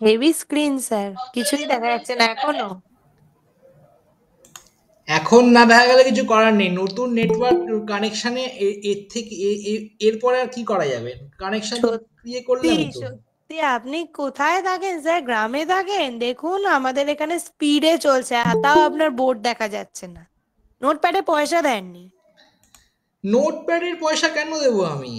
Heavy screen sir, কিছুই দেখা যাচ্ছে না এখনো। এখন না দেখা গেলে কিছু করার নেই, নতুন নেটওয়ার্ক কানেকশানে এর থেকে এরপরে আর কি করা যাবে, কানেকশন তো ইয়ে সত্যি করলামই তো। সত্যি, আপনি কোথায় থাকেন স্যার? গ্রামে থাকেন? দেখুন আমাদের এখানে স্পিডে চলছে, তাও আপনার বোর্ড দেখা যাচ্ছে না। নোটপ্যাডে পয়সা দেননি? নোটপ্যাডের পয়সা কেন দেবো আমি?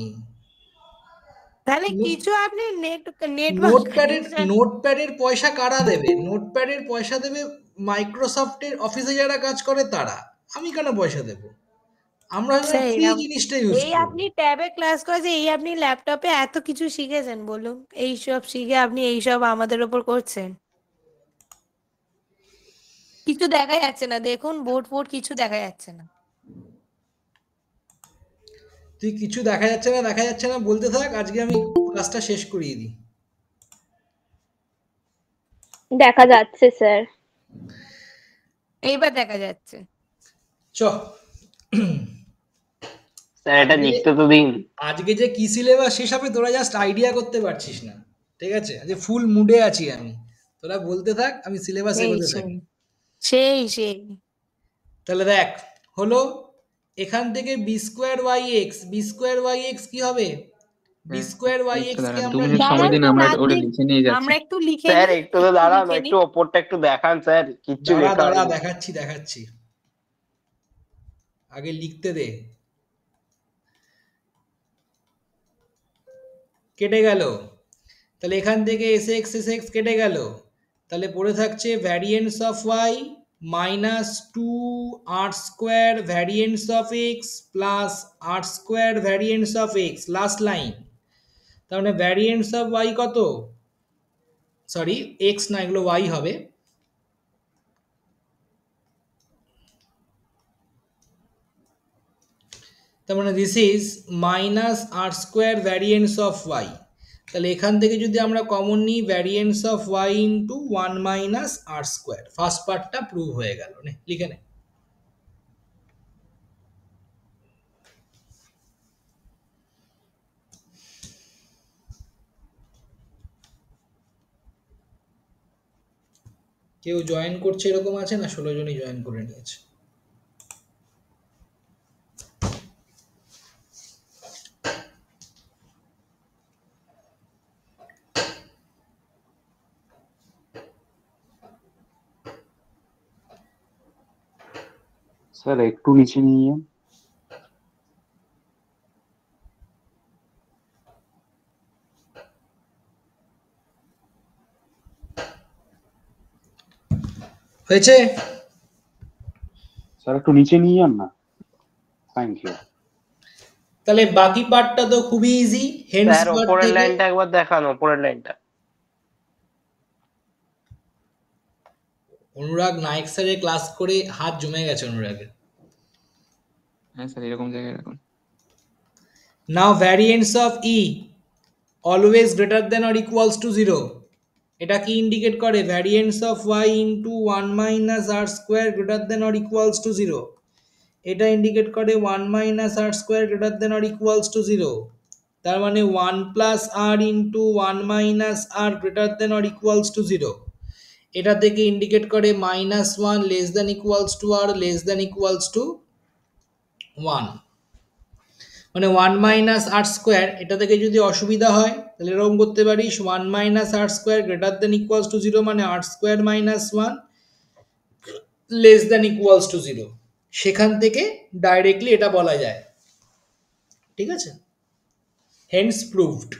তাহলে নো- কিছু আপনি নেটওয়ার্ক নোটপ্যাডের কানেকশন। নোটপ্যাডের পয়সা কারা দেবে? নোটপ্যাডের পয়সা দেবে মাইক্রোসফটের অফিসে যারা কাজ করে তারা। আমি কেন পয়সা দেব? আমরা স্যার ফ্রি জিনিসটা ইউজ এই করি। আপনি ট্যাবে ক্লাস করেছে, এই আপনি ল্যাপটপে এত কিছু শিখেছেন বলুন, এইসব শিখে আপনি এইসব আমাদের ওপর করছেন? কিছু দেখা যাচ্ছে না, দেখুন বোর্ড ফোর্ড কিছু দেখা যাচ্ছে না। তুই কিছু দেখা যাচ্ছে না দেখা যাচ্ছে না বলতে থাক, আজকে আমি ক্লাসটা শেষ করিয়ে দিই। দেখা যাচ্ছে স্যার। এইবার দেখা যাচ্ছে। চ স্যার এটা আজকে লিখতে তো দিন। আজকে যে কি সিলেবাস শেষ হবে তোরা জাস্ট আইডিয়া করতে পারছিস না। ঠিক আছে, আজকে ফুল মুডে আছি আমি। তোরা বলতে থাক, আমি সিলেবাস সেই এগোতে সেই থাকি। সেই সেই তাহলে দেখ, হলো এখান থেকে B square Y X, B square Y X কি হবে? বি স্কোয়ার ওয়াই একটু এক্স কে দাঁড়ান, দু আমরা মিনিট সময় দাঁড়ান দিন, তো আমরা ওটা রাত্রি, লিখে নিয়ে যাচ্ছি। আমরা একটু লিখে স্যার নিই, একটু তো একটু দাঁড়ান, লিখে একটু নিই। ওপরটা একটু দেখান স্যার, কিচ্ছু দাঁড়া লেখা দাঁড়া, হয়নি। দেখাচ্ছি দেখাচ্ছি, আগে লিখতে দে। কেটে গেল, তাহলে এখান থেকে এস এক্স কেটে গেল, তাহলে পড়ে থাকছে variance of y minus two R square variance of x plus r square variance of x, last line. তার মানে ভ্যারিয়েন্স অফ ওয়াই কত? সরি, এক্স না, এগুলো ওয়াই হবে। তার মানে this is minus R square variance of y. তাহলে এখান থেকে যদি আমরা কমন নিই, variance of Y into one minus R square, first পার্টটা প্রুভ হয়ে গেল, নে লিখে নে। কেউ জয়েন করছে এরকম আছে না? 16 জনই জয়েন করে নিয়েছে। স্যার একটু নিচে নিয়ে যান। হয়েছে? স্যার একটু নিচে নিয়ে যান না, থ্যাংক ইউ। তাহলে বাকি পার্টটা তো খুবই ইজি, হেন্স স্যার পার্ট ওপরের থেকে। লাইনটা একবার দেখান, ওপরের লাইনটা। অনুরাগ নায়ক স্যারের ক্লাস করে হাত জমে গেছে অনুরাগের। হ্যাঁ স্যার, এরকম জায়গায় রাখুন। Now variance of E always greater than or equals to zero, এটা কি ইন্ডিকেট করে? Variance of Y into one minus R square greater than or equals to zero, এটা ইন্ডিকেট করে one minus R square greater than or equals to zero. তার মানে one plus R into one minus R greater than or equals to zero, এটা থেকে indicate করে minus one less than equals to R less than equals to one. মানে one minus আর square, এটা থেকে যদি অসুবিধা হয় তাহলে এরকম করতে পারিস, one minus R square greater than equals to zero, মানে R square minus one less than equals to zero, সেখান থেকে ডাইরেক্টলি এটা বলা যায়। ঠিক আছে, হেন্স প্রুভড।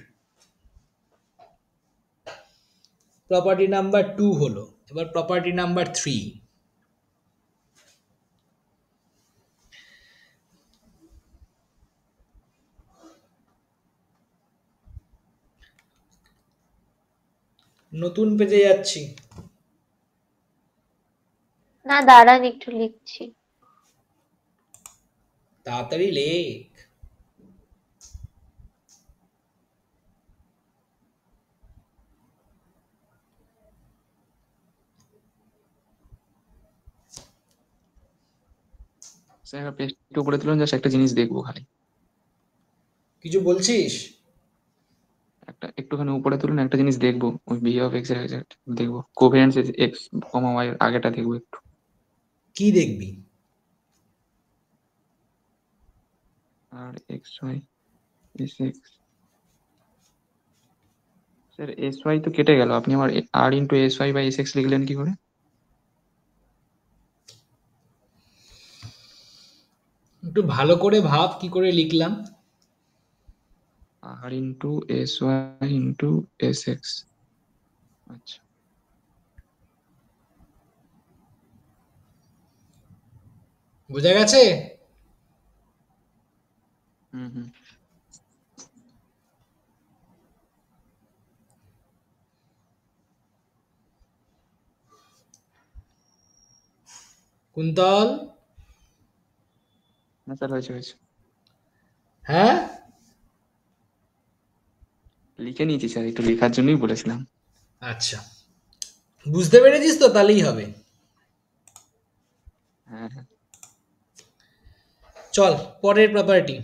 প্রপার্টি নাম্বার 2 হলো, এবার প্রপার্টি নাম্বার 3। নতুন পেজে যাচ্ছি। না দাঁড়ান, একটু লিখছি। তাড়াতাড়ি লেখ। স্যার পেজটা উপরে তুলুন, জাস্ট একটা জিনিস দেখবো খালি। কিছু বলছিস? একটা একটুখানি উপরে তুলুন, একটা জিনিস দেখবো, ওই বি অফ এক্স এর দেখবো, কোভেরিয়েন্স এক্স কমা ওয়াই এর আগেটা দেখবো একটু। কি দেখবি? R X Y S X, sir S Y তো কেটে গেল, আপনি আমার R into S Y by S X লিখলেন কি করে? একটু ভালো করে ভাব কি করে লিখলাম। R into S Y into S X. আচ্ছা, বোঝা গেছে? হুম হুম। কুন্তল? না স্যার, হয়েছে হয়েছে, হ্যাঁ, লিখে নিয়েছি স্যার, একটু লেখার জন্যই বলেছিলাম। আচ্ছা, বুঝতে পেরেছিস তো? তাহলেই হবে। হ্যাঁ হ্যাঁ। চল পরের প্রপার্টি।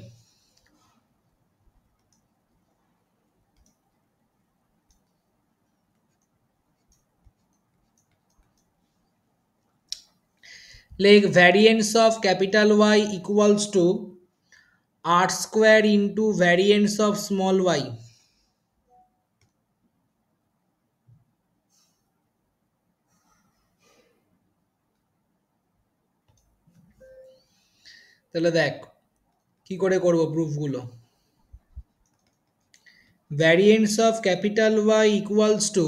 লেখ variance of capital Y equals to R square into variance of small Y. তাহলে দেখ কি করে করব প্রুফগুলো। Variance of capital Y equals to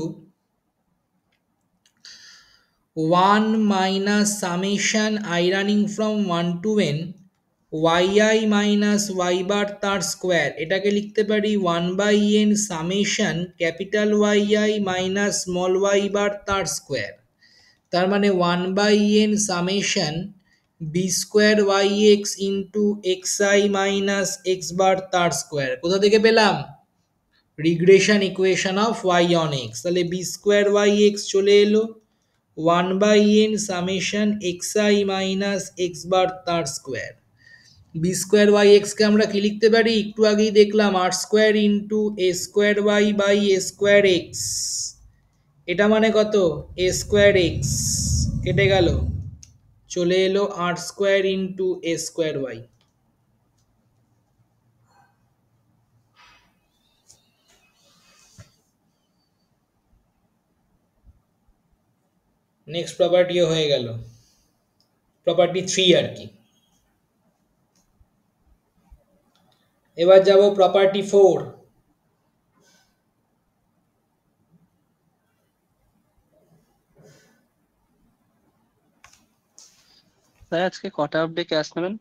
1 minus summation I running from 1 to n yi minus y bar তার square, এটাকে লিখতে পারি 1 by n summation capital yi minus small y বার তার স্কোয়ার। তার মানে 1 by n summation b square yx into xi minus x বার তার square. কোথা থেকে পেলাম? Regression equation of y on x। তাহলে b স্কোয়ার yx চলে এলো 1 by n summation xi minus x বার তার স্কোয়ার। বি স্কোয়ার ওয়াই এক্সকে আমরা কি লিখতে পারি? একটু আগেই দেখলাম R square into A square Y by A square X. এটা মানে কত? এ স্কোয়ার এক্স কেটে গেল, চলে এলো আর square into A square Y. Next প্রপার্টিও হয়ে গেল, প্রপার্টি 3 আর কি। এবার যাব প্রপার্টি 4। স্যার আজকে কটা অবধি ক্লাস নেবেন?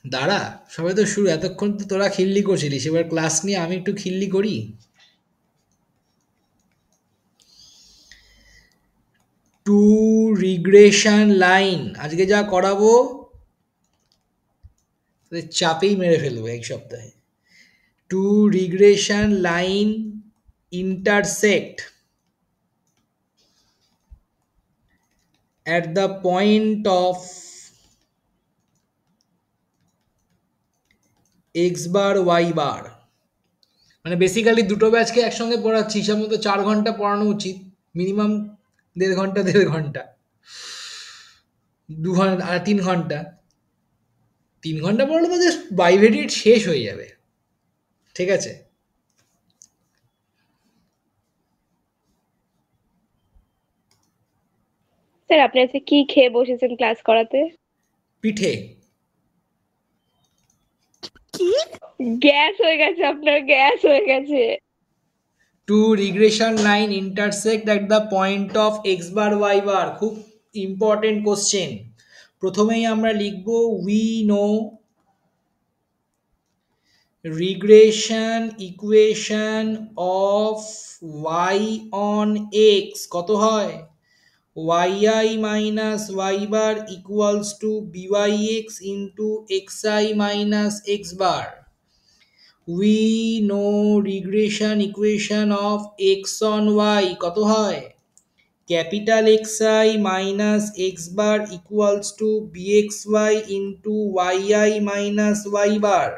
দাঁড়া, সবাই তো শুরু, এতক্ষণ তো তোরা খিল্লি করছিলিস, এবার ক্লাস নিয়ে আমি একটু খিল্লি করি। টু রিগ্রেশন লাইন আজকে যা করাবো চাপেই মেরে ফেলবো এক সপ্তাহে। Two regression line intersect at the point of x bar y bar। মানে বেসিক্যালি দুটো ব্যাচকে একসঙ্গে পড়াচ্ছি, হিসাব মতো 4 ঘন্টা পড়ানো উচিত, মিনিমাম 1.5 ঘন্টা 2 ঘন্টা আর 3 ঘন্টা। 3 ঘন্টা পড়লে তো জাস্ট বাইভেরিয়েট শেষ হয়ে যাবে। ঠিক আছে, স্যার আপনি আজকে কি খেয়ে বসেছেন ক্লাস করাতে? পিঠে। কি? গ্যাস হয়ে গেছে, আপনার গ্যাস হয়ে গেছে। Two regression line intersect at the point of X bar Y bar, খুব ইম্পর্টেন্ট কোশ্চেন। প্রথমেই আমরা লিখব we know regression equation of Y on X কত হয়? yi minus y bar equals to byx into xi minus x bar. We know regression equation of x on y কত হয়? Capital xi minus x bar equals to bxy into yi minus y bar.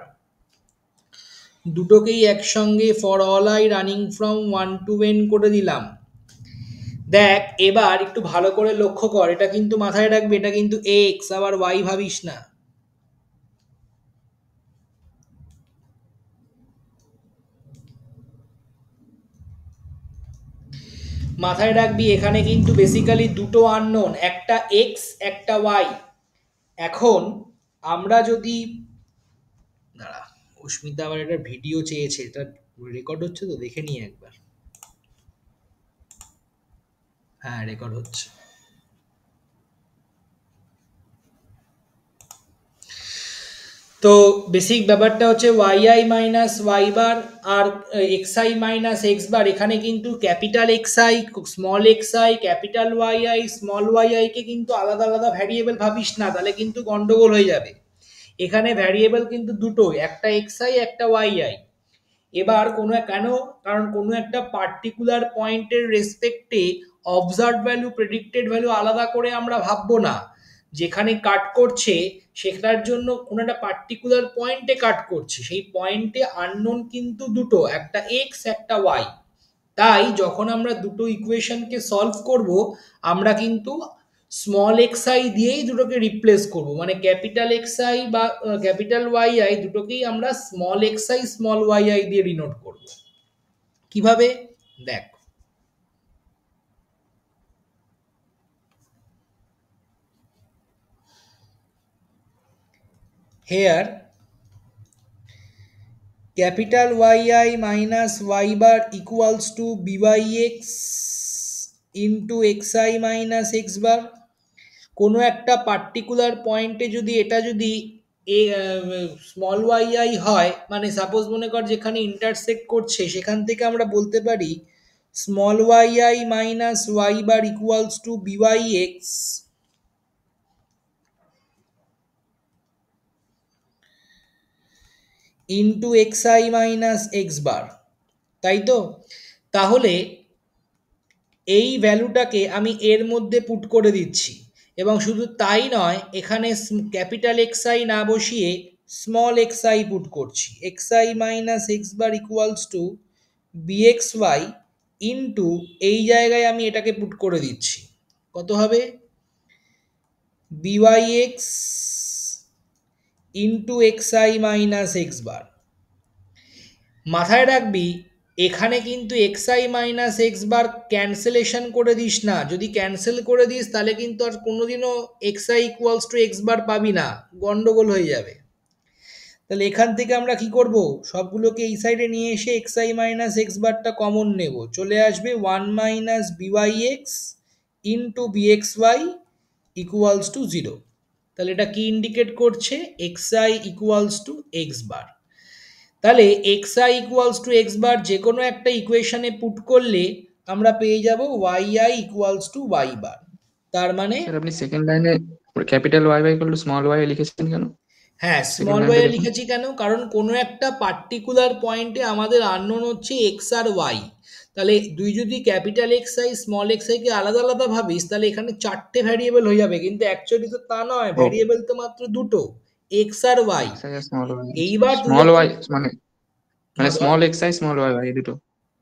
দুটোকেই একসঙ্গে for all I running from 1 to n করে দিলাম। দেখ এবার একটু ভালো করে লক্ষ্য কর, এটা কিন্তু মাথায় রাখবে, এটা কিন্তু এক্স, আবার ওয়াই ভাবিস না। মাথায় রাখবি এখানে কিন্তু বেসিক্যালি দুটো আননোন, একটা এক্স একটা ওয়াই। এখন আমরা যদি, দাঁড়া, অস্মিতা আবার একটা ভিডিও চেয়েছে, এটা রেকর্ড হচ্ছে তো, দেখে নিই একবার। হ্যাঁ রেকর্ড হচ্ছে। তো বেসিক ব্যাপারটা হচ্ছে Y I minus Y bar আর X I minus X bar, এখানে কিন্তু capital x I small x I capital Y I small Y I কে কিন্তু আলাদা আলাদা ভ্যারিয়েবল ভাবিস না, তাহলে কিন্তু গন্ডগোল হয়ে যাবে। এখানে ভ্যারিয়েবল কিন্তু দুটো, একটা এক্স আই একটা ওয়াই আই। এবার কেন, কারণ কোনো একটা পার্টিকুলার পয়েন্টের রেসপেক্টে অবজার্ভ ভ্যালু প্রেডিক্টেড ভ্যালু আলাদা করে আমরা ভাববো না। যেখানে কাট করছে সেটার জন্য কোনো একটা পার্টিকুলার পয়েন্টে কাট করছে, সেই পয়েন্টে আননোন কিন্তু দুটো, একটা এক্স একটা ওয়াই। তাই যখন আমরা দুটো ইকুয়েশনকে সলভ করব, আমরা কিন্তু স্মল এক্স আই দিয়েই দুটোকে রিপ্লেস করব, মানে ক্যাপিটাল এক্স আই বা ক্যাপিটাল ওয়াই আই দুটোকেই আমরা small x I small Y i দিয়ে ডিনোট করব। কিভাবে দেখ, here capital yi minus y bar equals to byx into xi minus x bar। কোনো একটা পার্টিকুলার পয়েন্টে যদি এটা যদি স্মল ওয়াই আই হয়, মানে সাপোজ মনে কর যেখানে ইন্টারসেক্ট করছে সেখান থেকে আমরা বলতে পারি small Y I minus Y bar equals to B Y X into X I minus X bar, তাই তো? তাহলে এই ভ্যালুটাকে আমি এর মধ্যে পুট করে দিচ্ছি, এবং শুধু তাই নয়, এখানে ক্যাপিটাল এক্স আই না বসিয়ে স্মল এক্স আই পুট করছি, X I minus X bar equals to B X Y into, এই জায়গায় আমি এটাকে পুট করে দিচ্ছি, কত হবে B Y X into X I minus X bar. মাথায় রাখবি এখানে কিন্তু X I minus X bar cancellation করে দিস না, যদি ক্যান্সেল করে দিস তাহলে কিন্তু আর কোনোদিনও X I equals to X bar পাবি না, গন্ডগোল হয়ে যাবে। তাহলে এখান থেকে আমরা কি করব, সবগুলোকে এই সাইডে নিয়ে এসে এক্স আই মাইনাস এক্স বারটা কমন নেব, চলে আসবে one minus B Y X into B X Y equals to zero. তাহলে এটা কি ইন্ডিকেট করছে, X I equals to X bar. তাহলে X I equals to X bar যে কোনো একটা ইকুয়েশনে পুট করলে আমরা পেয়ে যাব Y I equals to Y bar. তার মানে স্যার আপনি সেকেন্ড লাইনে capital Y by equal to small Y লিখেছেন কেন? হ্যাঁ স্মল লাইনটা ওয়াই দেখুন। লিখেছি কেন, কারণ কোনো একটা পার্টিকুলার পয়েন্টে আমাদের আননোন হচ্ছে এক্স আর ওয়াই। তাহলে তুই যদি capital x I small x I কে আলাদা আলাদা ভাবিস তাহলে এখানে চারটে ভ্যারিয়েবল হয়ে যাবে, কিন্তু অ্যাকচুয়ালি তো তা নয়, ও ভ্যারিয়েবল তো মাত্র দুটো, এক্স আর ওয়াই। এক্স আই আর স্মল ওয়াই, এইবার তুই স্মল যখন, ওয়াই মানে মানে হ্যাঁ বল, small x I small Y by দুটো।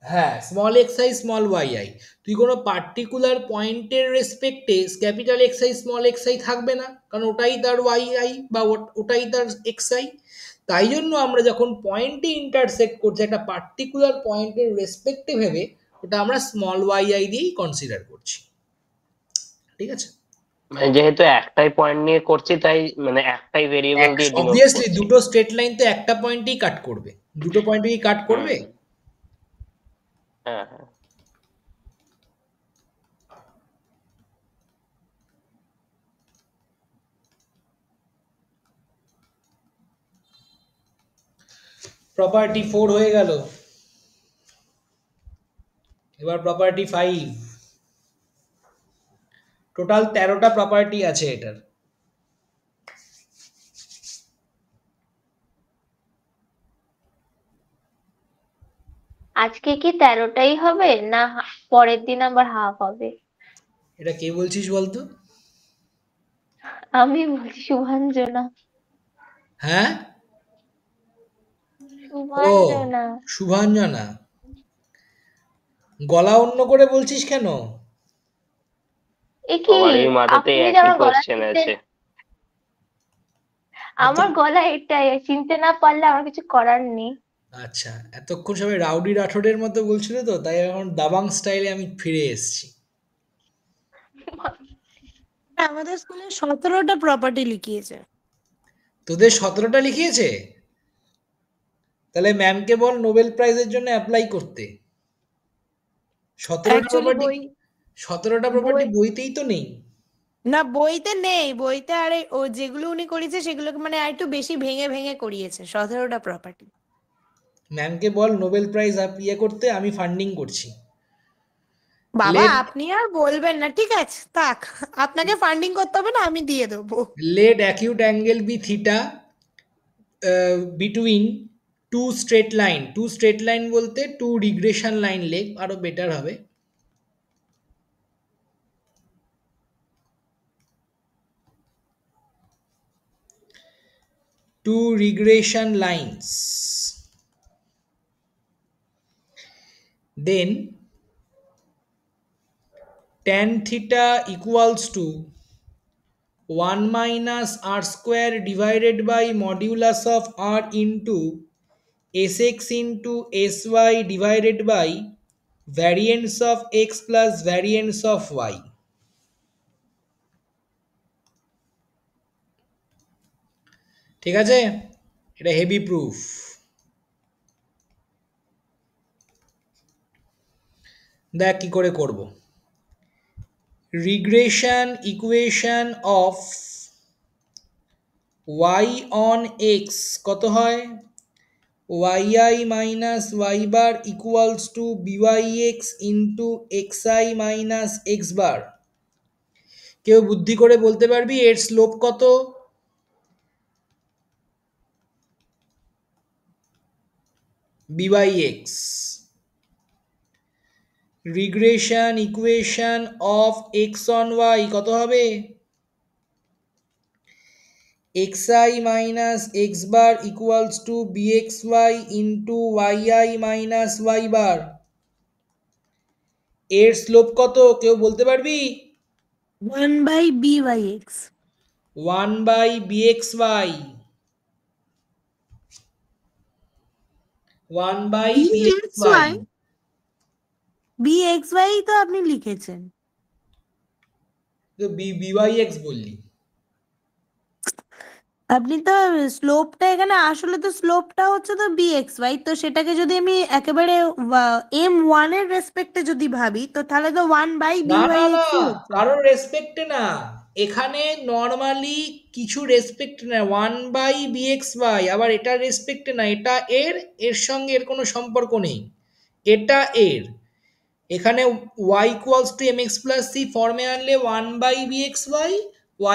হ্যাঁ small x I small Y I, তুই কোনো পার্টিকুলার পয়েন্টের রেসপেক্টে capital x I small x I থাকবে না, কারণ ওটাই তার ওয়াই আই বা ওটাই তার এক্স আই। তাই জন্য আমরা যখন পয়েন্টে ইন্টারসেক্ট করছি একটা পার্টিকুলার পয়েন্টের রেসপেক্টে ভেবে ওটা আমরা স্মল ওয়াই আই দিয়েই কনসিডার করছি, ঠিক আছে? মানে যেহেতু একটাই পয়েন্ট নিয়ে করছি তাই মানে একটাই ভেরিয়েবল দিয়ে ডিনোট অবভিয়াসলি করছি। দুটো স্ট্রেট লাইন তো একটা পয়েন্টেই কাট করবে, দুটো পয়েন্টে কি কাট করবে? হ্যাঁ হ্যাঁ। প্রপার্টি 4 হয়ে গেল, এবার প্রপার্টি 5। টোটাল 13টা প্রপার্টি আছে এটার। আজকে কি 13টাই হবে না পরের দিন আবার হাফ হবে? এটা কে বলছিস বলতো? আমি বলছি শুভাঞ্জনা। হ্যাঁ শুভাঞ্জনা। শুভাঞ্জনা, গলা অন্য করে বলছিস কেন? এ কি, সবারই মাথাতেই আপনি যে একই আমার গলা কোশ্চেন চিনতে, আছে। আমার গলা এটাই, চিনতে না পারলে আমার কিছু করার নেই। আচ্ছা, এতক্ষণ সবাই রাউডি রাঠোরের মতো বলছিল তো, তাই এখন দাবাং স্টাইলে আমি ফিরে এসেছি। আমাদের স্কুলে 17টা প্রপার্টি লিখিয়েছে। তোদের 17টা লিখিয়েছে? তাহলে ম্যামকে বল নোবেল প্রাইজের জন্য অ্যাপ্লাই করতে। 17টা অ্যাকচুয়ালি প্রপার্টি, বই 17টা প্রপার্টি বই বইতেই তো নেই। না, বইতে নেই। বইতে আরে ও যেগুলো উনি করিয়েছে সেগুলোকে মানে আর একটু বেশি ভেঙে ভেঙে করিয়েছে 17টা প্রপার্টি। ম্যামকে বল নোবেল প্রাইজ ইয়ে করতে, আমি ফান্ডিং করছি। বাবা লেট আপনি আর বলবেন না, ঠিক আছে থাক, আপনাকে ফান্ডিং করতে হবে না, আমি দিয়ে দেবো। let acute angle be theta between two straight line, two straight line বলতে two regression line লেখ, আরো বেটার হবে। Two regression lines, then tan theta equals to 1 minus r square divided by modulus of r into sx into sy divided by variance of x plus variance of y. ঠিক আছে, এটা heavy proof. দেখ কি করে করব। Regression equation of y on x কত হয়? yi minus y bar equals to byx into xi minus x bar। কেউ বুদ্ধি করে বলতে পারবি এর স্লোপ কত? byx। Regression equation of x on y কত হবে? xi minus x bar equals to bxy into yi minus y bar। এর স্লোপ কত কেউ বলতে পারবি? 1/byx। 1 by bxy, 1 by bxy। bxy তো আপনি লিখেছেন। তো byx বললি। আপনি তো স্লোপটা এখানে, আসলে তো স্লোপটা হচ্ছে তো bxy, তো সেটাকে যদি আমি একেবারে m1 এর রেসপেক্টে যদি ভাবি, তো তাহলে তো 1/byx না, ই হচ্ছে। কারোর রেসপেক্টে না, এখানে নর্মালি কিছু রেসপেক্টে না। 1 বাই bxy, আবার এটা রেসপেক্টে না, এটা এর এর সঙ্গে এর কোনো সম্পর্ক নেই, এটা এর। এখানে y equals to mx plus c ফর্মে আনলে 1 by bxy,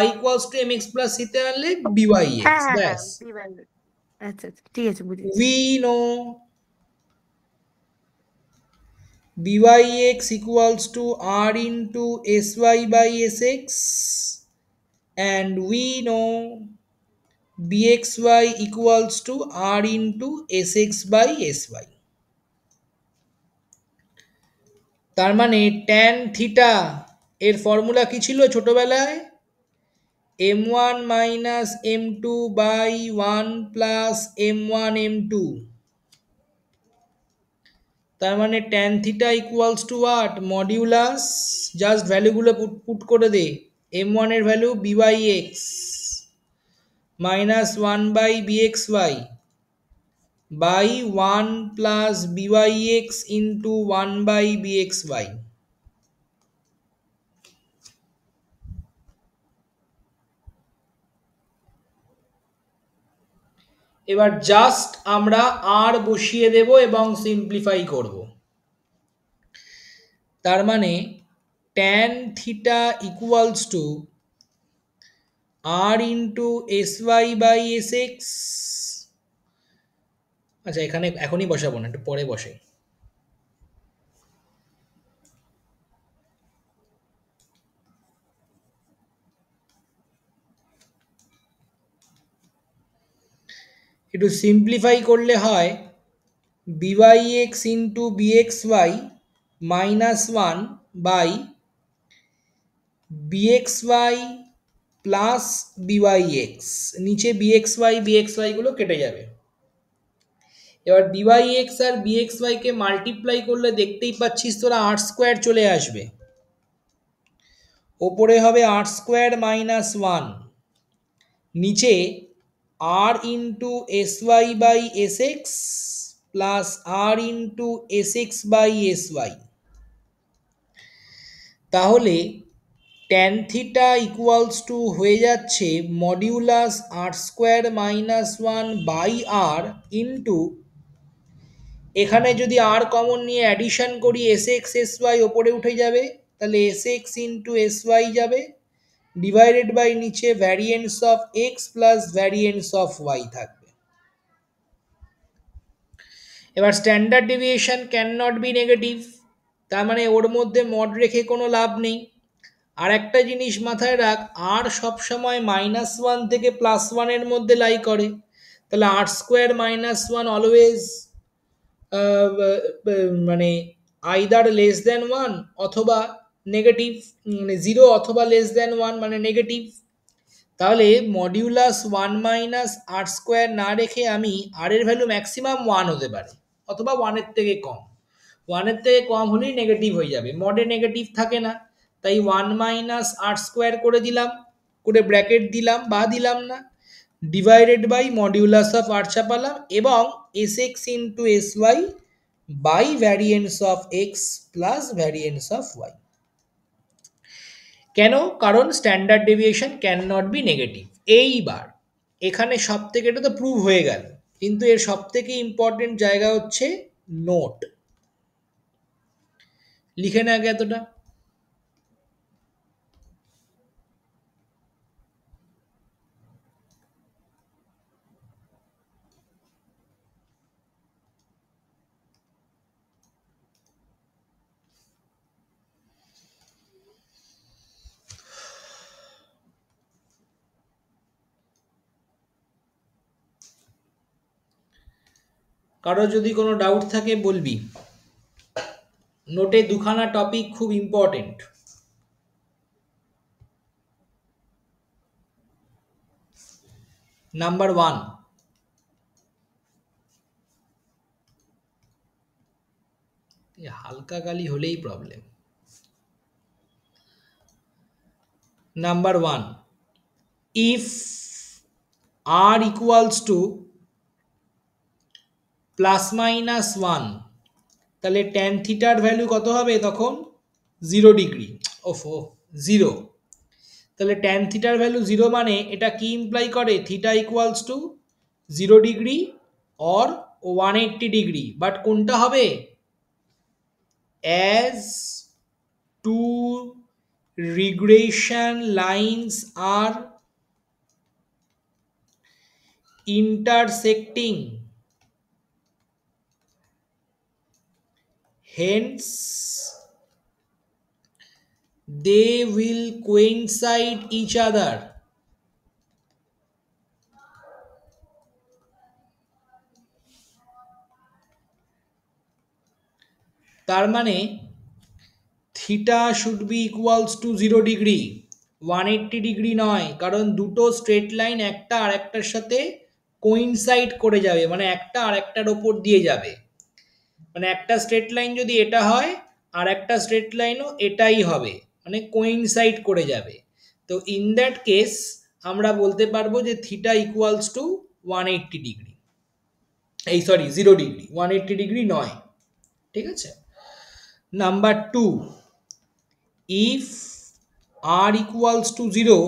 y equals to mx plus c তে আনলে byx, হ্যাঁ হ্যাঁ হ্যাঁ, ব্যাস। byx। আচ্ছা আচ্ছা, ঠিক আছে, বুঝেছি। we know byx equals to r into sy by sx, and we know bxy equals to r into sx by sy। তার মানে tan থিটা এর ফর্মুলা কি ছিল ছোটবেলায়? m1 minus m2 by 1 plus m1 m2। তার মানে tan theta equals to what? Modulus, just ভ্যালুগুলো put করে দে। m1 এর value byx minus 1 by bxy by 1 plus byx into 1 by bxy। এবার জাস্ট আমরা আর বসিয়ে দেব এবং সিম্পলিফাই করব। তার মানে tan theta equals to r into sy by sx। আচ্ছা, এখানে এখনই বসাবো না, একটু পরে বসাই। একটু সিম্পলিফাই করলে হয় byx into bxy minus 1 by bxy plus byx, নিচে bxy গুলো কেটে যাবে। এবার byx আর bxy কে মাল্টিপ্লাই করলে দেখতেই পাচ্ছিস তোরা আর স্কোয়ার চলে আসবে, ওপরে হবে আর স্কোয়ার মাইনাস 1, নিচে r into S Y by S x plus R into S x by s y. তাহলে ট্যান থিটা ইকুয়ালস টু হয়ে যাচ্ছে modulus r square minus 1 by r into, এখানে যদি আর কমন নিয়ে অ্যাডিশন করি s x s y ওপরে উঠে যাবে, তাহলে s x into S y যাবে, ডিভাইডেড বাই নিচে variance of x plus variance of y থাকবে। এবার standard deviation can not be negative, তার মানে ওর মধ্যে মড রেখে কোনো লাভ নেই। আর একটা জিনিস মাথায় রাখ, আর সবসময় -1 থেকে +1 এর মধ্যে লাই করে, তাহলে আর স্কোয়ার মাইনাস 1 অলওয়েজ মানে আইদার লেস দেন 1 অথবা নেগেটিভ, মানে 0 অথবা লেস দেন 1 মানে নেগেটিভ। তাহলে মডিউলাস 1 মাইনাস আর স্কোয়ার না রেখে আমি আর এর ভ্যালু ম্যাক্সিমাম 1 হতে পারে অথবা 1 এর থেকে কম, 1 এর থেকে কম হলেই নেগেটিভ হয়ে যাবে, মডে নেগেটিভ থাকে না, তাই 1 মাইনাস আর স্কোয়ার করে দিলাম, করে ব্র্যাকেট দিলাম বা দিলাম না, divided by modulus of r চাপালাম এবং s x into S Y by variance of x plus variance of y. কেন? কারণ standard deviation can not be negative. এইবার এখানে সব থেকে, এটা তো প্রুভ হয়ে গেল, কিন্তু এর সব থেকে ইম্পর্টেন্ট জায়গা হচ্ছে নোট। লিখে না আগে এতটা। কারো যদি কোনো ডাউট থাকে বলবি, নোটে দুখানা টপিক খুব ইম্পর্টেন্ট। নাম্বার 1, হালকা গালি হলেই problem. Number 1, if r equals to plus minus 1, তাহলে ট্যান থিটার ভ্যালু কত হবে তখন? 0 ডিগ্রি। ওফো 0, তাহলে ট্যান থিটার ভ্যালু 0 মানে এটা কি ইমপ্লাই করে? Theta equals to 0 degree or 180 degree, but কোনটা হবে? As two regression lines are intersecting, hence they will coincide each other. তার মানে থিটা should be equals to 0 degree, 180 degree নয়, কারণ দুটো স্ট্রেট লাইন একটা আর একটার সাথে কোইনসাইড করে যাবে, মানে একটা আর একটার ওপর দিয়ে যাবে, মানে একটা স্ট্রেট লাইন যদি এটা হয় আর একটা স্ট্রেট লাইনও এটাই হবে, মানে কোইনসাইড করে যাবে। তো ইন দ্যাট কেস আমরা বলতে পারবো যে থিটা ইকুয়ালস টু 180 ডিগ্রি, এই সরি 0 ডিগ্রি, 180 ডিগ্রি নয়। ঠিক আছে। Number 2, if r equals to 0,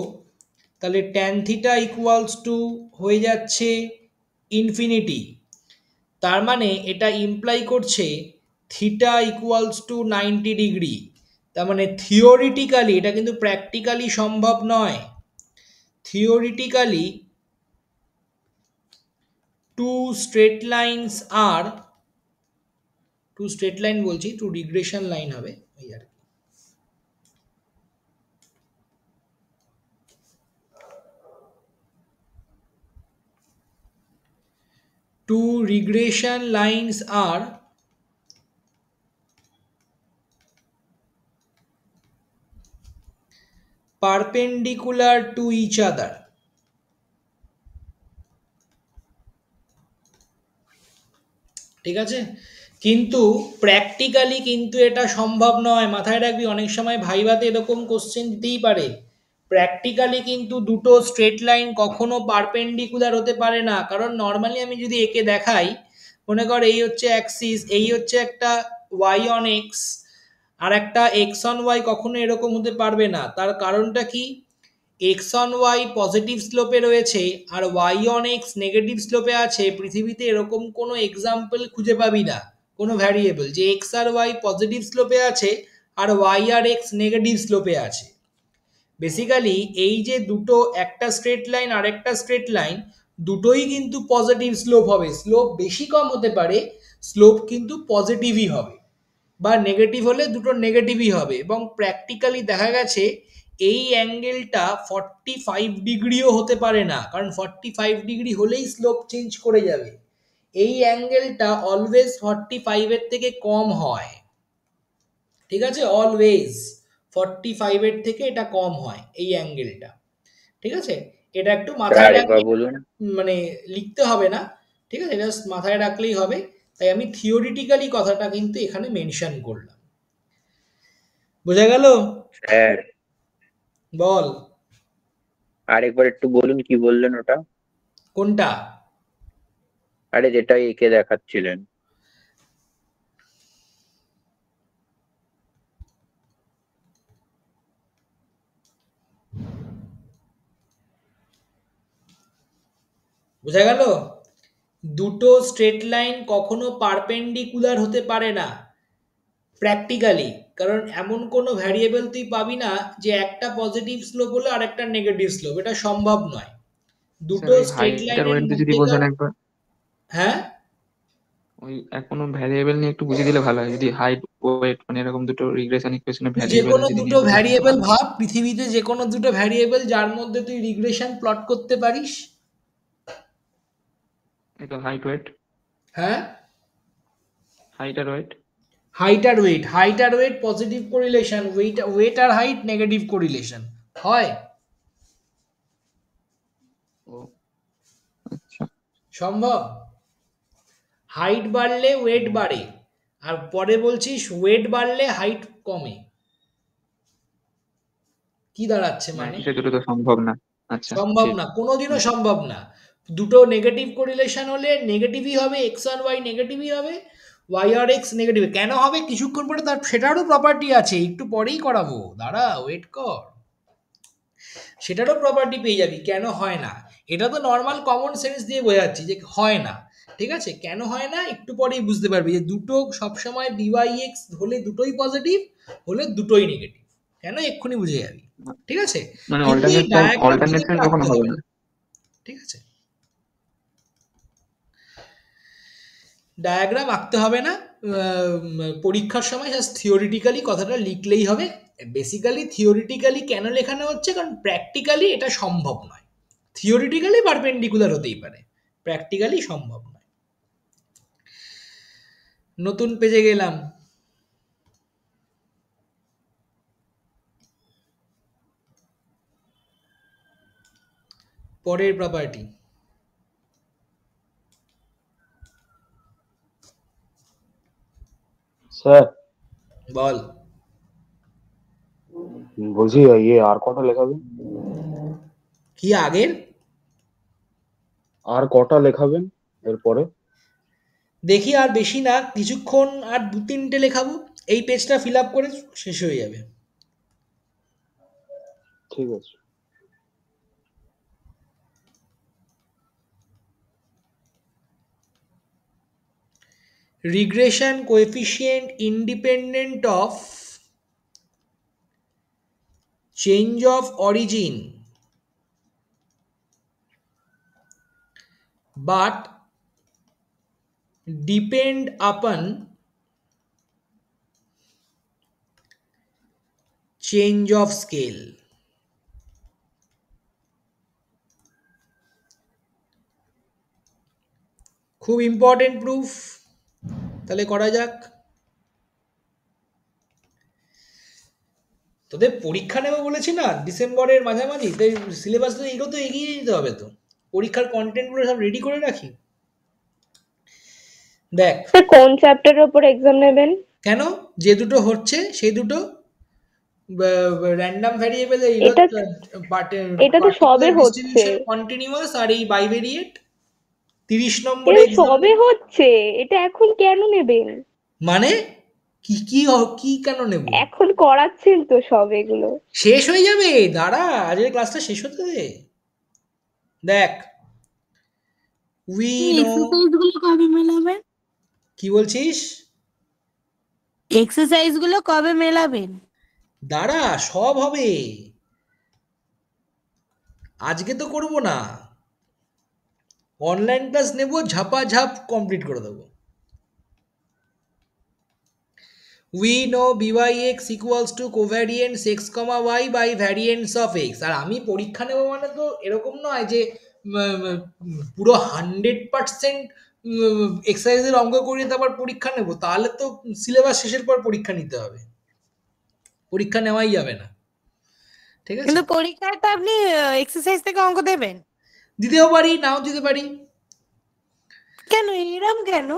তাহলে ট্যান থিটা ইকুয়ালস টু হয়ে যাচ্ছে ইনফিনিটি, তার মানে এটা ইমপ্লাই করছে থিটা ইকুয়ালস টু 90 ডিগ্রি। তার মানে থিওরিটিক্যালি, এটা কিন্তু প্র্যাকটিক্যালি সম্ভব নয়, theoretically two straight lines are, two straight line বলছি, টু রিগ্রেশন লাইন হবে এই আর কি। two regression lines are perpendicular to each other. ঠিক আছে, কিন্তু প্র্যাকটিক্যালি কিন্তু এটা সম্ভব নয়। মাথায় রাখবি, অনেক সময় ভাইভাতে এরকম কোশ্চেন দিতেই পারে। প্র্যাকটিক্যালি কিন্তু দুটো স্ট্রেট লাইন কখনো পারপেন্ডিকুলার হতে পারে না, কারণ নর্মালি আমি যদি একে দেখাই, মনে কর এই হচ্ছে অ্যাক্সিস, এই হচ্ছে একটা ওয়াই অন এক্স, আর একটা এক্স অন ওয়াই, কখনো এরকম হতে পারবে না। তার কারণটা কি? এক্স অন ওয়াই পজিটিভ স্লোপে রয়েছে আর ওয়াই অন এক্স নেগেটিভ স্লোপে আছে। পৃথিবীতে এরকম কোনো এক্সাম্পল খুঁজে পাবি না, কোনো ভ্যারিয়েবল যে এক্স আর ওয়াই পজিটিভ স্লোপে আছে আর ওয়াই আর এক্স নেগেটিভ স্লোপে আছে। বেসিক্যালি এই যে দুটো, একটা স্ট্রেট লাইন আর একটা স্ট্রেট লাইন, দুটোই কিন্তু পজিটিভ স্লোপ হবে। স্লোপ বেশি কম হতে পারে, স্লোপ কিন্তু পজিটিভই হবে, বা নেগেটিভ হলে দুটো নেগেটিভই হবে। এবং প্র্যাকটিক্যালি দেখা গেছে এই অ্যাঙ্গেলটা 45 ডিগ্রিও হতে পারে না, কারণ 45 ডিগ্রি হলেই স্লোপ চেঞ্জ করে যাবে। এই অ্যাঙ্গেলটা অলওয়েজ 45-এর থেকে কম হয়। ঠিক আছে, অলওয়েজ 45-এর থেকে এটা কম হয় এই অ্যাঙ্গেলটা। ঠিক আছে, এটা একটু মাথায় আরেকবার রাখলে, বলুন। মানে লিখতে হবে না, ঠিক আছে, জাস্ট মাথায় রাখলেই হবে। তাই আমি থিওরিটিক্যালি কথাটা কিন্তু এখানে মেনশন করলাম। বোঝা গেল? স্যার বল। আরেকবার একটু বলুন, কি বললেন ওটা? কোনটা? আরে যেটা এঁকে দেখাচ্ছিলেন। বোঝা গেল? দুটো স্ট্রেট লাইন কখনো পারপেন্ডিকুলার হতে পারে না প্র্যাকটিক্যালি, কারণ এমন কোনো ভ্যারিয়েবল তুই পাবি না যে একটা পজিটিভ স্লোপ হলো আর একটা নেগেটিভ স্লোপ, এটা সম্ভব নয়। স্যার দুটো ওই স্ট্রেট হাইট আর লাইনের ওয়েট যদি মধ্যেকার, বোঝান একবার, হ্যাঁ ওই কোনো ভ্যারিয়েবল নিয়ে একটু বুঝিয়ে দিলে ভালো হয়। যদি হাইট ওয়েট মানে এরকম দুটো রিগ্রেশন ইকুয়েশনের তুই যে ভ্যারিয়েবল কোনো যদি দুটো নিয়ে বোঝান তো ভ্যারিয়েবল ভালো। ভাব, পৃথিবীতে যে কোনো দুটো ভ্যারিয়েবল যার মধ্যে তুই রিগ্রেশন প্লট করতে পারিস। এই তো হাইট ওয়েট, হ্যাঁ, হাইট আর ওয়েট। হাইট আর ওয়েট, হাইট আর ওয়েট পজিটিভ কোরিলেশন, ওয়েট আর হাইট নেগেটিভ কোরিলেশন হয়। ও আচ্ছা, সম্ভব। হাইট বাড়লে ওয়েট বাড়ে, আর পরে বলছিস ওয়েট বাড়লে হাইট কমে, কি দাঁড়াচ্ছে না মানে? এটা দুটো তো সম্ভব না। আচ্ছা সম্ভব ঠিক। না, কোনোদিনও হুম, সম্ভব না। দুটো নেগেটিভ কোরিলেশন হলে নেগেটিভই হবে, এক্স আর ওয়াই নেগেটিভই হবে, ওয়াই আর এক্স নেগেটিভ। কেন হবে কিছুক্ষণ পরে তার সেটারও প্রপার্টি আছে, একটু পরেই করাবো, দাঁড়া ওয়েট কর, সেটারও প্রপার্টি পেয়ে যাবি। কেন হয় না, এটা তো নর্মাল কমন সেন্স দিয়ে বোঝাচ্ছি যে হয় না। ঠিক আছে, কেন হয় না একটু পরেই বুঝতে পারবি, যে দুটো সবসময় বিওয়াই এক্স হলে দুটোই পজিটিভ, হলে দুটোই নেগেটিভ, কেন এক্ষুনি বুঝে যাবি। ঠিক আছে, মানে কিন্তু এই ডায়াগ্রাম অল্টারনেট তোদেরকে সাইন কখনো আঁকতে হবে হবে না। না। ঠিক আছে, ডায়াগ্রাম আঁকতে হবে না। পরীক্ষার সময় জাস্ট থিওরিটিক্যালি কথাটা লিখলেই হবে। বেসিক্যালি থিওরিটিক্যালি কেন লেখানো হচ্ছে, কারণ প্র্যাকটিক্যালি এটা সম্ভব নয়। থিওরিটিক্যালি পারপেন্ডিকুলার হতেই পারে, প্র্যাকটিক্যালি সম্ভব নয়। নতুন পেজে গেলাম। পরের প্রপার্টি, স্যার বল। বলছি ইয়ে আর কটা লেখাবেন? কি আগের? আর কটা লেখাবেন এরপরে? দেখি, আর বেশি না, কিছুক্ষণ আর 2-3টে লেখাবো, এই পেজটা ফিল আপ করে শেষ হয়ে যাবে। ঠিক আছে। Regression coefficient independent of change of origin but depend upon change of scale. খুব ইম্পর্টেন্ট প্রুফ, তাহলে করা যাক। তোদের পরীক্ষা নেবো বলেছি না ডিসেম্বরের মাঝামাঝি, তাই সিলেবাস তো এগুলো তো এগিয়ে দিতে হবে, তো পরীক্ষার কন্টেন্টগুলো সব রেডি করে রাখি। দেখ স্যার কোন চ্যাপ্টারের উপর এক্সাম নেবেন? কেন, যে দুটো হচ্ছে সেই দুটো র্যান্ডম ভ্যারিয়েবলের এটা তো সবে হচ্ছে। ডিস্ট্রিবিউশন কন্টিনিউয়াস আর এই বাইভেরিয়েট 30 নম্বরে এটা এক্সাম। সবে হচ্ছে, এটা এখন কেন নেবেন? মানে কি কি কি কেন নেব? এখন করাচ্ছেন তো সব এগুলো। শেষ হয়ে যাবে, দাঁড়া, আজকের ক্লাসটা শেষ হতে দে। দেখ উই নো, এক্সারসাইজ গুলো কবে মেলাবেন? কি বলছিস? এক্সারসাইজ গুলো কবে মেলাবেন? দাঁড়া, সব হবে, আজকে তো করব না, অনলাইন ক্লাস নেব, ঝাপাঝাপ কমপ্লিট করে দেবো। We know byx equals to covariance x, y by variance of x. আর আমি পরীক্ষা নেব মানে তো এরকম নয় যে পুরো 100% এক্সারসাইজের অঙ্ক করিয়ে তারপর পরীক্ষা নেব, তাহলে তো সিলেবাস শেষের পর পরীক্ষা নিতে হবে, পরীক্ষা নেওয়াই যাবে না, ঠিক আছে? কিন্তু পরীক্ষায় তো আপনি এক্সারসাইজ থেকে অঙ্ক দেবেন। দিতেও পারি, নাও দিতে পারি। কেন এরম কেন?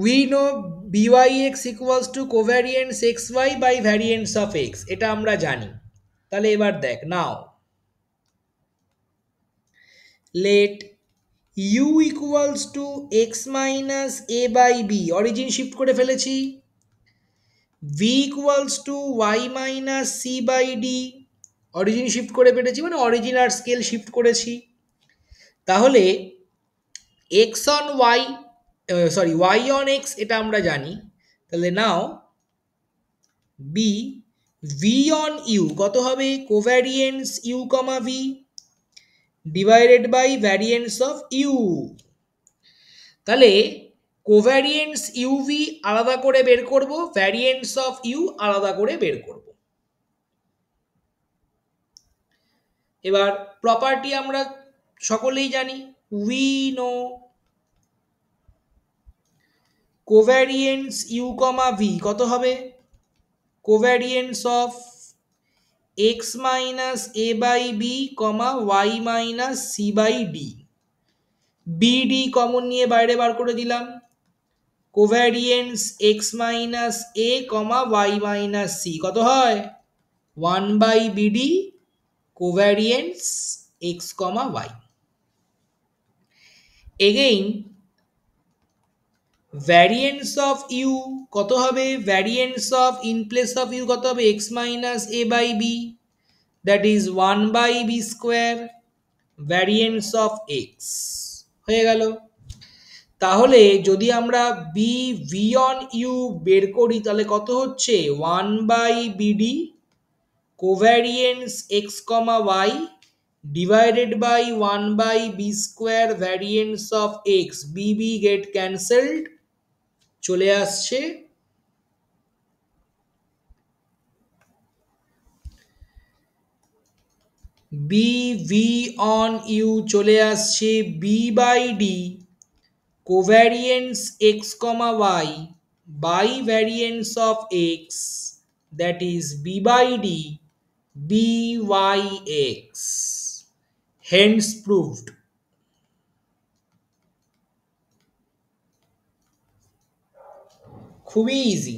We know byx equals to covariance xy by variance of x, এটা আমরা জানি। তাহলে এবার দেখ, নাও let u equals to x minus a by b, origin shift করে ফেলেছি। v equals to y minus c by d, origin shift করে ফেলেছি, মানে অরিজিন আর স্কেল শিফট করেছি। তাহলে x on y, sorry y on x এটা আমরা জানি। তাহলে নাও b v on u কত হবে, covariance u, v divided by variance of u. তাহলে কোভ্যারিয়েন্স uv আলাদা করে বের করব, ভ্যারিয়েন্স অফ ইউ আলাদা করে বের করব। এবার প্রপার্টি আমরা সকলেই জানি, we know covariance u, v কত হবে, covariance of x minus a by b, y minus c by d. B d common নিয়ে বাইরে বার করে দিলাম, covariance x minus a, y minus c কত হয়, 1 by b d covariance x, y. Again variance of u কত হবে, variance of in place of u কত হবে, x minus a by b, that is 1 by b square, variance of x হয়ে গেল। তাহলে যদি আমরা বি ভি অন ইউ বের করি তাহলে কত হচ্ছে, 1 by b d covariance x, y divided by 1 by b square variance of x, b b get cancelled, চলে আসছে বি ভি অন ইউ, চলে আসছে b by d covariance x, y by variance of x, that is b by d b y x, hence proved. খুবই easy.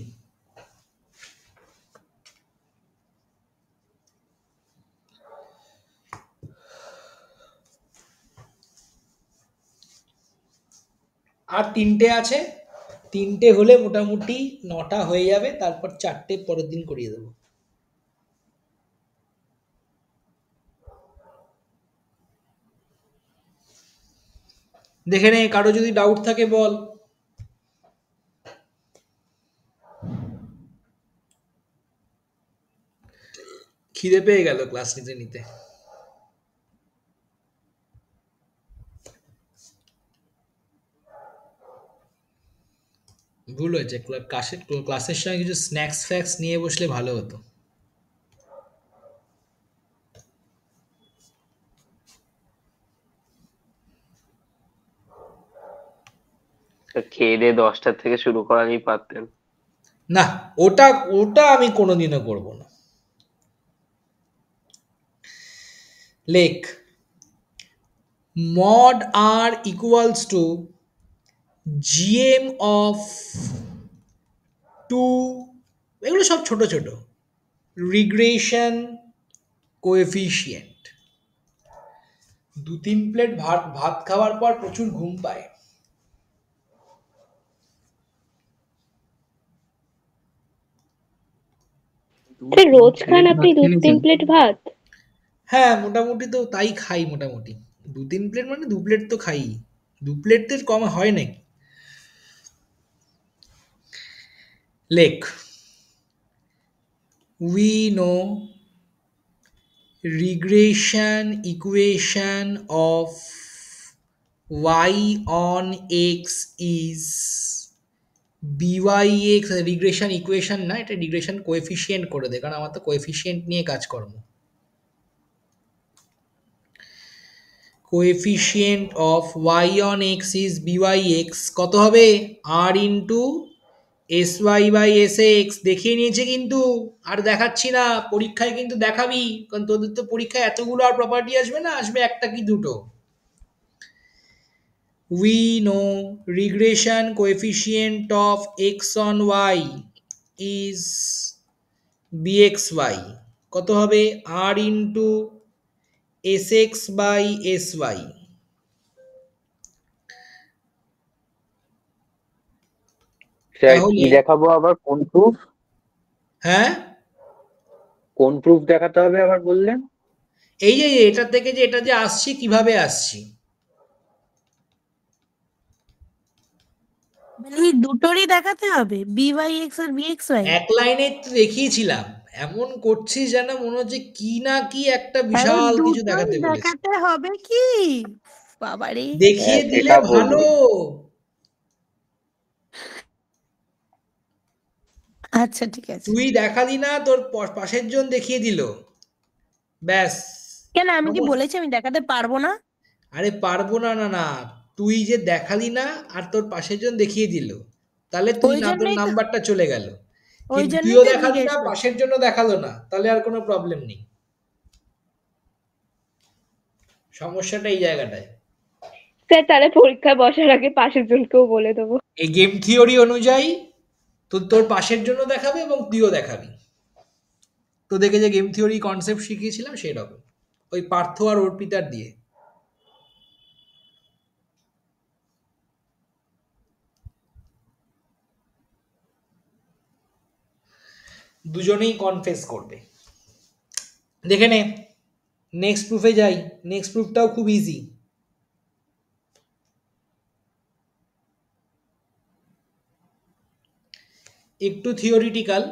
আর তিনটে আছে, তিনটে হলে মোটামুটি 9টা হয়ে যাবে, তারপর 4টে পরের দিন করিয়ে দেবো। দেখে নে, কারো যদি ডাউট থাকে বল। খিদে পেয়ে গেল ক্লাস নিতে নিতে। ভুল হয়েছে, ক্লাসের সঙ্গে কিছু স্ন্যাক্স ফ্যাক্স নিয়ে বসলে ভালো হতো। খেয়ে দিয়ে 10টার থেকে শুরু করালেই পারতেন। না, ওটা ওটা আমি কোনোদিনও করব না। লেখ mod r equals to gm of 2, এগুলো সব ছোট ছোট রিগ্রেশন কোএফিশিয়েন্ট। 2-3 প্লেট ভাত ভাত খাওয়ার পর প্রচুর ঘুম পায়। রোজ খান প্লেট আপনি ভাত খেয়ে 2-3 নিয়েছেন? প্লেট ভাত? হ্যাঁ, মোটামুটি তো তাই খাই মোটামুটি। 2-3 প্লেট মানে 2 প্লেট তো খাই। 2 প্লেট তো কম হয় নাকি? লেখ we know regression equation of y on x is byx, regression equation না, এটা রিগ্রেশন কোএফিশিয়েন্ট করে দে, কারণ আমার তো কোএফিশিয়েন্ট নিয়ে কাজকর্ম। Coefficient of y on x is byx কত হবে? r into sy by sx। দেখিয়ে নিয়েছে কিন্তু, আর দেখাচ্ছি না, পরীক্ষায় কিন্তু দেখাবি, কারণ তোদের তো পরীক্ষায় এতগুলো আর প্রপার্টি আসবে না, আসবে একটা কি দুটো। we know regression coefficient of x on y is bxy কত হবে? r into sx by sy। Sir কি তাহলে দেখাবো আবার? কোন প্রুফ? হ্যাঁ, কোন প্রুফ দেখাতে হবে আবার বললেন? এই যে এটা থেকে যে এটা যে আসছি, কিভাবে আসছি। মানে এই দুটোরই দেখাতে হবে, BYX আর BXY? এক লাইনে তো দেখিয়েছিলাম, এমন করছিস যেন মনে হচ্ছে কি না কি একটা আরে বিশাল কিছু দুটোই দেখাতে বলেছে। দেখাতে হবে কি? বাবারে! দেখিয়ে হ্যাঁ, দিলে সেটা ভালো। বলুন। আচ্ছা ঠিক আছে। তুই দেখালি না, তোর পাশের জন দেখিয়ে দিল, ব্যাস। কেন, আমি কি সমস্ত- বলেছি আমি দেখাতে পারবো না? আরে পারবো না, না না, তুই যে দেখালি না আর তোর পাশের জন দেখিয়ে দিল, তাহলে তুই ওই না, তোর জন্যই তো নাম্বারটা চলে গেল। ওই কিন্তু জন্যই তুইও তো দেখালি জিজ্ঞেস না, করছি। পাশের জন্য দেখালো না, তাহলে আর কোনো প্রবলেম নেই। সমস্যাটা এই জায়গাটায়। স্যার তাহলে পরীক্ষায় বসার আগে পাশের জনকেও বলে দেবো। এই গেম থিওরি অনুযায়ী তোর পাশের জন্য দেখাবে এবং তুইও দেখাবি। তোদেরকে যে গেম থিওরি কনসেপ্ট শিখিয়েছিলাম সেই রকম, ওই পার্থ আর অর্পিতার দিয়ে। দুজনেই কনফেস করবে। দেখে নে, নেক্সট প্রুফে যাই। নেক্সট প্রুফটাও খুব ইজি। একটু থিওরিটিক্যাল,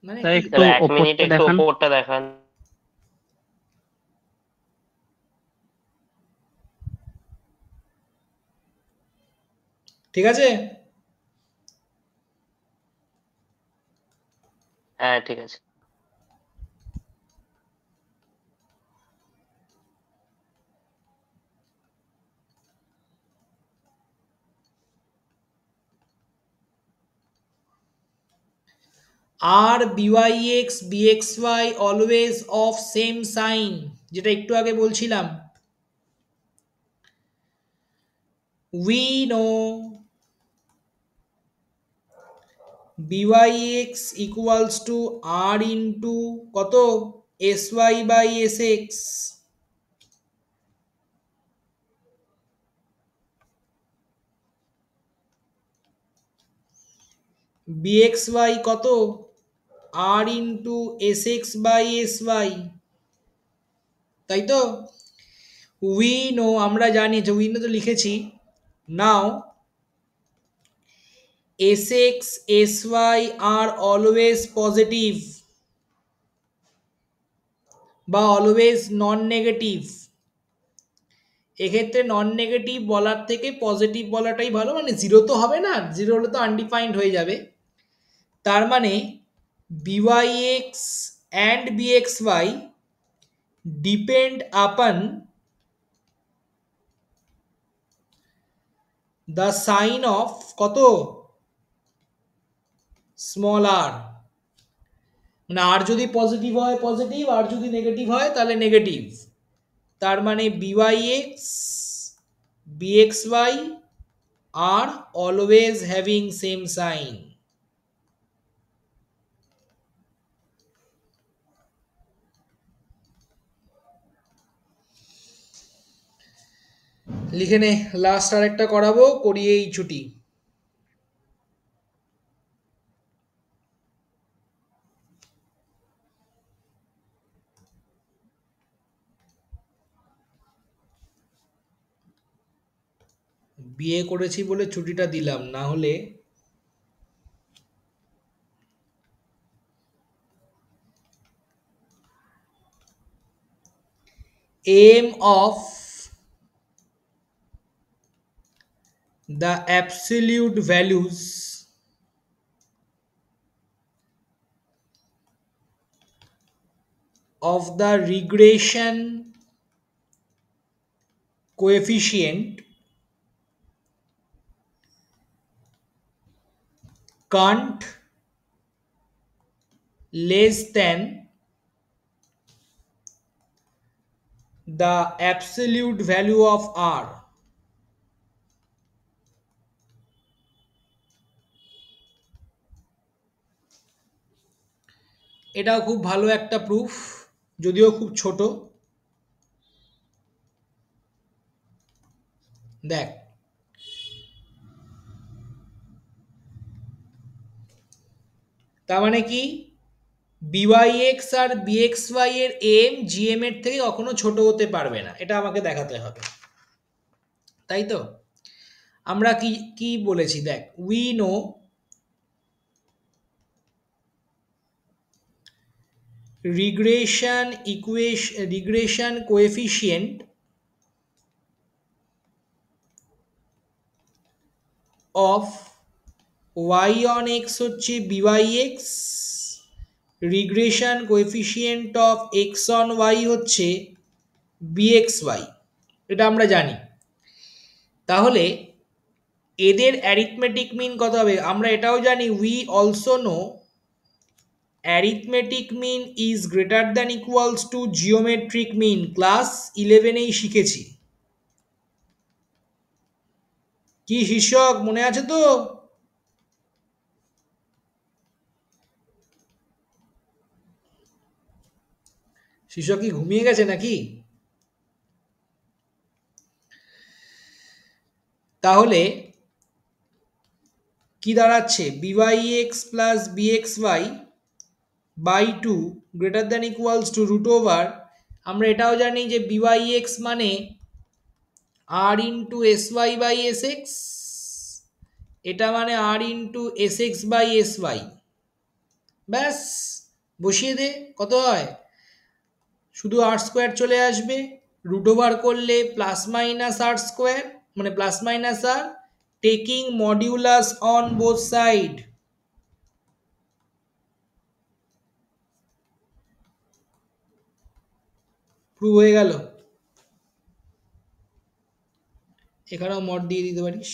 মানে তাই কি, একটু 1 মিনিট ওপরটা একটু দেখান। ওপরটা দেখান। ঠিক আছে। হ্যাঁ ঠিক আছে। আর byx bxy always of same sign, যেটা একটু আগে বলছিলাম। We know byx equals to r into কত? sy by sx। bxy কত? r into sx by sy, তাই তো? উই নো, আমরা জানি, যে উই নো তো লিখেছি। নাও sx sy are always positive বা অলওয়েজ নন নেগেটিভ। এক্ষেত্রে নন নেগেটিভ বলার থেকে পজিটিভ বলাটাই ভালো, মানে জিরো তো হবে না, জিরো হলে তো আনডিফাইন্ড হয়ে যাবে। তার মানে byx and bxy depend upon the sign of কত স্মল আর, মানে আর যদি পজিটিভ হয় পজিটিভ, আর যদি নেগেটিভ হয় তাহলে নেগেটিভ। তার মানে byx bxy are always having same sign. লিখে নে, লাস্ট আর একটা করাবো, করিয়েই ছুটি। বিয়ে করেছি বলে ছুটিটা দিলাম, না হলে aim of the absolute values of the regression coefficient can't less than the absolute value of r। এটাও খুব ভালো একটা প্রুফ, যদিও খুব ছোট। দেখ, তার মানে কি byx আর bxy এর m gm এর থেকে কখনো ছোট হতে পারবে না, এটা আমাকে দেখাতে হবে, তাই তো? আমরা কি কি বলেছি দেখ, we know regression coefficient of y on x হচ্ছে byx, regression coefficient of x on y হচ্ছে bxy, এটা আমরা জানি। তাহলে এদের অ্যারিথমেটিক মিন কত হবে? আমরা এটাও জানি, we also know arithmetic mean is greater than equals to geometric mean, class 11 শিখেছি। কি শীর্ষক মনে আছে তো? শীর্ষক কি ঘুমিয়ে গেছে নাকি? তাহলে কি দাঁড়াচ্ছে, byx plus bxy by 2 greater than equals to root over, আমরা এটাও জানি যে byx মানে r into sy by sx, এটা মানে r into sx by sy। ব্যাস, বসিয়ে দে, কত হয়? শুধু r স্কোয়ার চলে আসবে, রুট ওভার করলে প্লাস মাইনাস r স্কোয়ার, মানে plus minus r, taking modulus on both side. Prove হয়ে গেল। এখানেও মড দিয়ে দিতে পারিস।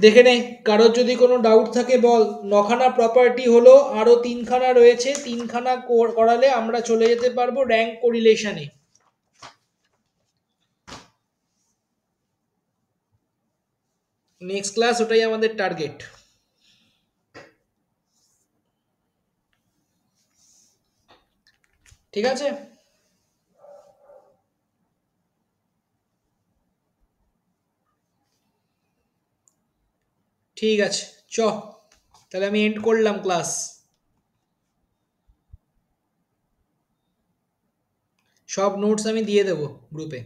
দেখে নে, কারোর যদি কোনো ডাউট থাকে বল। 9খানা প্রপার্টি হলো, আরো 3খানা রয়েছে, 3খানা করালে আমরা চলে যেতে পারবো র্যাঙ্ক কোরিলেশনে। নেক্সট ক্লাস ওটাই আমাদের টার্গেট। ঠিক আছে, ঠিক আছে, চ তাহলে আমি এন্ড করলাম ক্লাস। সব নোটস আমি দিয়ে দেবো গ্রুপে।